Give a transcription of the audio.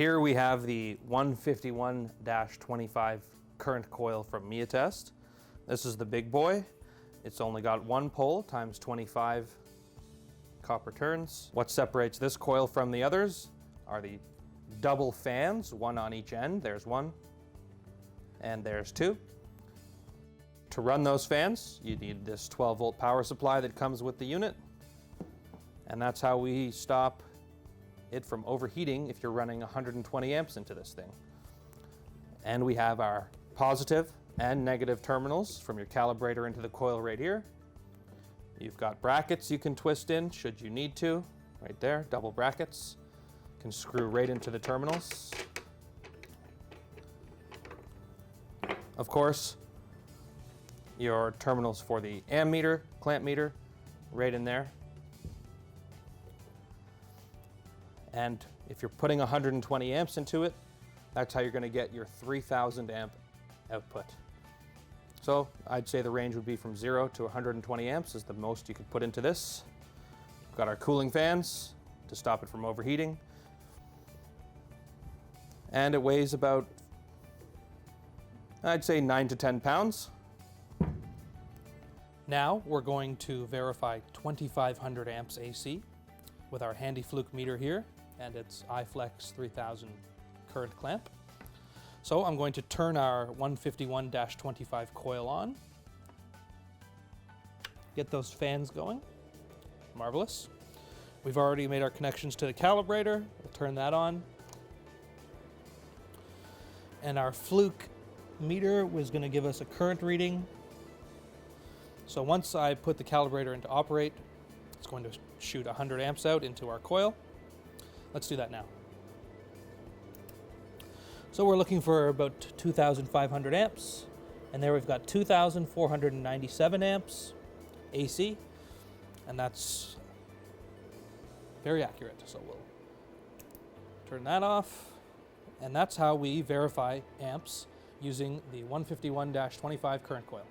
Here we have the 151-25 current coil from Meatest. This is the big boy. It's only got one pole times 25 copper turns. What separates this coil from the others are the double fans, one on each end. There's one, and there's two. To run those fans, you need this 12-volt power supply that comes with the unit, and that's how we stop it from overheating if you're running 120 amps into this thing. And we have our positive and negative terminals from your calibrator into the coil right here. You've got brackets you can twist in should you need to, right there, double brackets. Can screw right into the terminals. Of course, your terminals for the ammeter, clamp meter, right in there. And if you're putting 120 amps into it, that's how you're going to get your 3000 amp output. So I'd say the range would be from 0 to 120 amps is the most you could put into this. We've got our cooling fans to stop it from overheating. And it weighs about, I'd say 9 to 10 pounds. Now we're going to verify 2500 amps AC with our handy fluke meter here and its iFlex 3000 current clamp. So I'm going to turn our 151-25 coil on. Get those fans going. Marvelous. We've already made our connections to the calibrator. We'll turn that on. And our fluke meter was going to give us a current reading. So once I put the calibrator into operate, it's going to shoot 100 amps out into our coil. Let's do that now. So we're looking for about 2,500 amps, and there we've got 2,497 amps AC, and that's very accurate. So we'll turn that off, and that's how we verify amps using the 151-25 current coil.